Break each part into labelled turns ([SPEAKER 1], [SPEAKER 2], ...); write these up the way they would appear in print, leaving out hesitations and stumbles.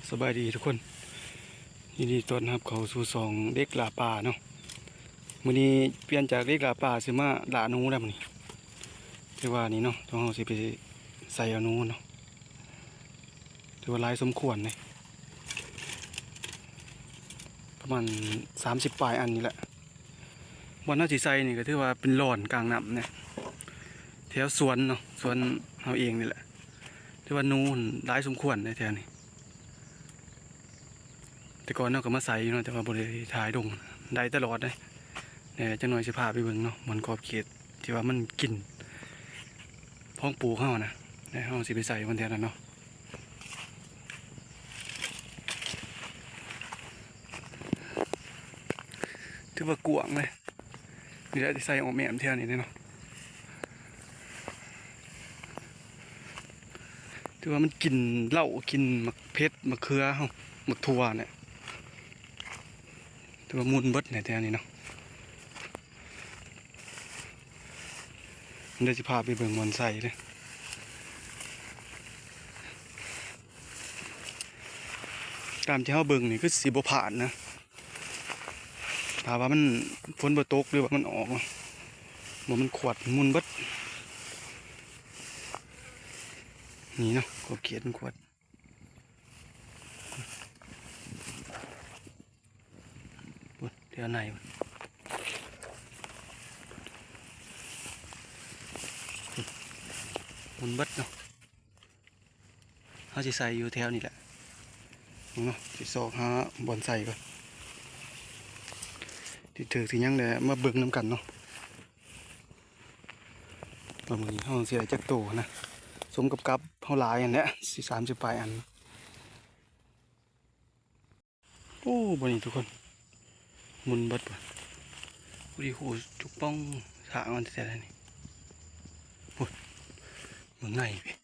[SPEAKER 1] สบายดีทุกคนยินดีต้อนรับเข้าสู่สองเด็กหลาป่าเนาะมื้อนี้เปลี่ยนจากเด็กหลาป่าสิมาหลาหนูแล้วมื้อนี้ที่ว่านี่เนาะต้องเอาสิไปใส่เอาหนูเนาะถือว่าหลายสมควรเลยประมาณ30ปลายอันนี่แหละวันน่าสิใส่นี่ก็ถือว่าเป็นหลอนกลางน้ำเนี่ยแถวสวนเนาะสวนเอาเองนี่แหละถือว่าหนูหลายสมควรในแถวนี้แต่ก่อนเราก็มาใส่อยู่เนาะแต่ว่าบริถ่ายดงได้ตลอดเลยเนี่ยจังหน่อยสิพาไปเบิ่งเนาะมันขอบเขตที่ว่ามันกินพ้องปูเข้านะเนี่ยเขาสิไปใส่วันแทนนั้นเนาะถือว่ากวางเลยนี่แหละที่ใส่ออกแม่มแทนนี่เนาะถือว่ามันกินเหล้ากินมะเพชรมะเขือเขามะทั่วเนี่ยถือว่ามุนเบิดเนี่ยแทนนี่เนาะเดี๋ยวจะพาไปเบิ่งบอนไซเลยตามที่เขาเบิ่งนี่คือสีบ่ผ่านนะถามว่ามันฝนบ่ตกหรือว่ามันออกบ่มันขวดมุนเบิดนี่เนาะขอบเขตมันขวดบดเดี๋ยวไหนมุนเบิดเนาะเขาจะใส่อยู่แถวนี่แหละเนาะสิซอกหาบอนไซก่อนที่ถือสิยังเดี๋ยวมาเบิ่งน้ำกันเนาะประมาณนี้เขาเสียจากโตนะสมกับเขาหลายอันเนี้ย30ปลายอันโอ้บนนี้ทุกคนมุนเบิดบ่ดีโหจุกป้องถางมันแต่ละนี่โอ้ยเหมือนไงพี่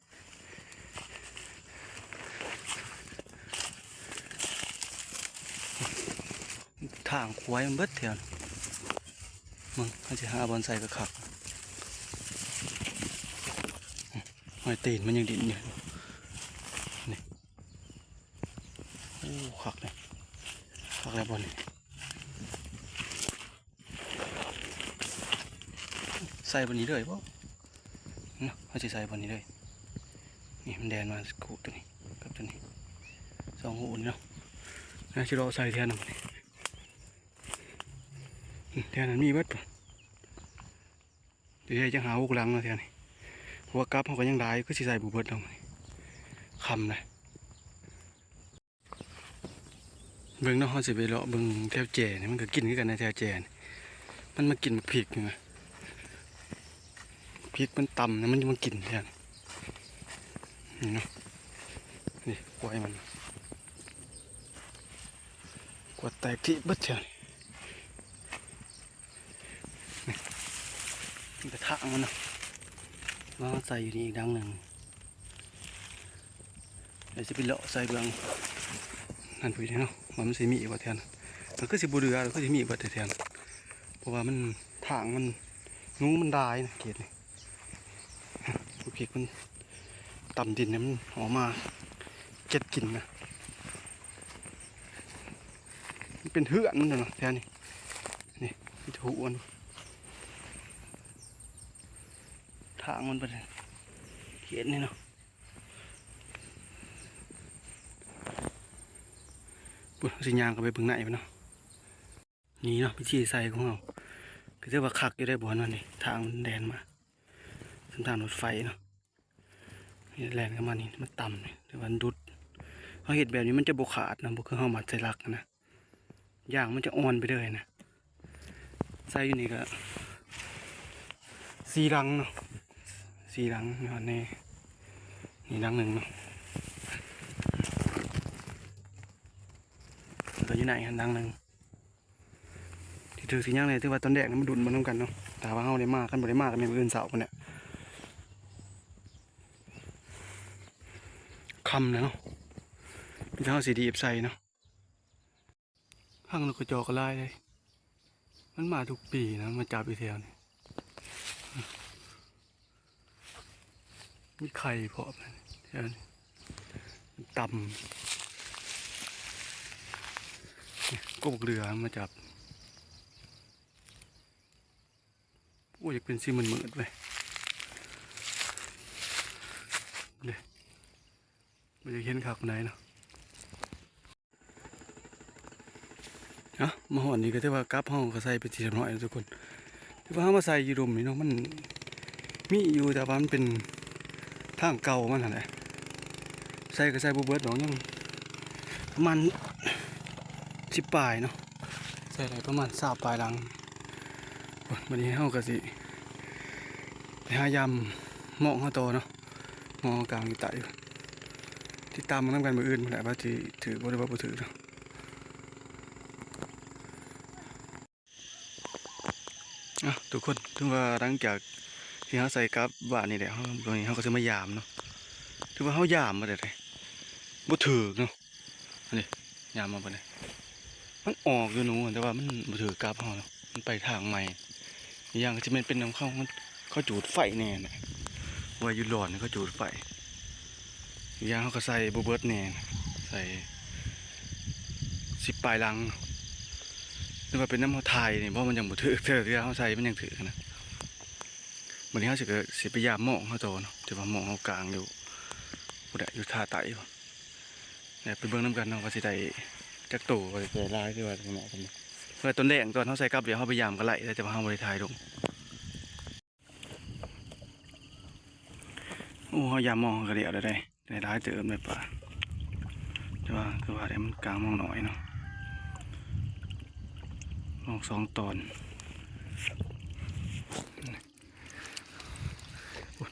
[SPEAKER 1] ทางควายมันเบิดเถียนมึงเขาจะหาบอลใส่กระขักหอยตีนมันยังดิ่นอยู่นี่โอ้ขักเลยขักแล้วบอลนี่ใส่บนนี้เลยป่ะเนาะเขาจะใส่บนนี้เลยนี่มันแดนมาขูดตัวนี้กับตัวนี้2หูนี่เนาะน่าจะรอใส่แทนหนึ่งแทนนั้นมีเบิดป่ะเดี๋ยวจะหาหุกลังมาแทนนี่หัวกับเขาก็ยังได้ก็สิใส่บุเบิดลงคำเลยเบิ่งเนาะเขาสิไปเลาะเบิ่งแถวแจ่นี่มันก็กินกันในแถวแจ่มันมากินพริกไงพริกมันต่ำนะมันจะมากินแทนนี่เนาะนี่ปล่อยมันกวาดแตกที่เบิดแทนนี่กระทะมันเนาะแล้วใส่อยู่นี่อีกดังหนึ่งเดี๋ยวจะไปเลาะใส่เบื้องนั่นไปเนาะมันสิมีอีกว่าแทนมันก็สิบุเรือแล้วก็สิมีอีกว่าแทนเพราะว่ามันทางมันงูมันได้นะเกศนี่โอเคมันต่ำดินเนี่ยมันออกมาเก็ดกินนะมันเป็นเหื่อนมันเนาะแทนนี่นี่ที่ถูกมันทางมันไปเกศนี่เนาะปุ๊บสิยางก็ไปเบิ่งไหนไปเนาะนี่เนาะพิธีใส่ของเราก็จะว่าคักอยู่ได้บ่นั่นนี่ทางมันแดนมาเส้นทางรถไฟเนาะนี่แลนกันมานี่มันต่ำเลยแต่วันดุดเขาเห็นแบบนี้มันจะบกขาดนะบกคือเขามัดใส่ลักนะย่างมันจะอ่อนไปเลยนะใส่อยู่นี่ก็4 รังเนาะ4 รังนี่นี่รังหนึ่งเนาะแล้วก็อยู่ไหนกันรังหนึ่งที่ถือสีย่างเลยที่ว่าต้นแดงมันดุนมันต้องกันเนาะแต่ว่าเขาได้มากกันบ่ได้มากกันในอื่นเสากันเนี่ยคำเนาะพี่เท้าสีดีบใส่เนาะข้างนกกระจอกก็ไล่เลยมันมาทุกปีนะมาจับอีแถวนี่มีไข่เพาะแถวนี้ต่ กบเรือมาจับโอ้ยอยากเป็นสีเหมือนๆเลยเลยไม่อยากเห็นขากไหนเนาะมาหอนนี่ก็ถือว่ากลับห้องก็ใส่ไปทีละน้อยนะทุกคนที่ว่ามาใส่อยู่ดมนี่เนาะมันมีอยู่แต่ว่ามันเป็นทางเก่ามันอะไรใส่ก็ใส่บุเบิร์ดหรอกยังประมาณ10 ปลายเนาะใส่อะไรประมาณ20 ปลายหลังวันนี้เฮาก็สิพยายามมองเฮาโตเนาะมองกลางอยู่ใต้ที่ตามมันนำกันมื้ออื่นพุ่นแหละว่าสิถือบ่ได้ว่าบ่ถือเนาะทุกคนถึงว่าหลังจากที่เฮาใส่กับบ้านนี่แหละเฮาตรงนี้เฮาก็สิมายามเนาะถือว่าเฮายามมาได้บ่ถือเนาะอันนี้ยามมาบ่ได้มันออกอยู่หนูแต่ว่ามันบ่ถือกับเฮาเนาะมันไปทางใหม่อีกอย่างก็สิเป็นน้ำเขาจูดไฟแน่น่ะว่าอยู่ร้อนเขาจูดไฟอีกอย่างเขาก็ใส่บ่เบิดแน่ใส่10 ปลายลังหรือว่าเป็นน้ำเฮาไทยนี่เพราะมันยังบ่ถือเทื่อเฮาใส่มันยังถือนะวันนี้เฮาสิพยายามมองเฮาโตเนาะแต่ว่ามองเฮากลางอยู่บ่ได้อยู่ท่าไตอยู่เนี่ยไปเบิ่งนำกันเนาะว่าสิได้จักโตว่าสิได้หลายหรือว่าจังได๋ซั่นเนาะเพื่อต้นแดงตอนเฮาใส่กับเดี๋ยวเฮาพยายามก็ไล่แต่ว่าเฮาบ่ได้ถ่ายลงโอ้เฮายามมองก็เดี๋ยวได้หลายเติมในป่าแต่ว่าคือว่าได้มันกลางมองน้อยเนาะมอง2 ตอน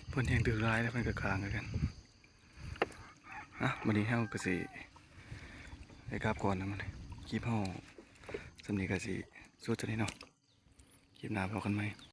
[SPEAKER 1] เพิ่นแฮงดื้อร้ายแล้วเพิ่นก็กลางกันวันนี้เฮาก็สิได้กลับก่อนนะมันคลิปเฮาสำนี้ก็สิสุดเท่านี้เนาะคลิปหน้าพบกันใหม่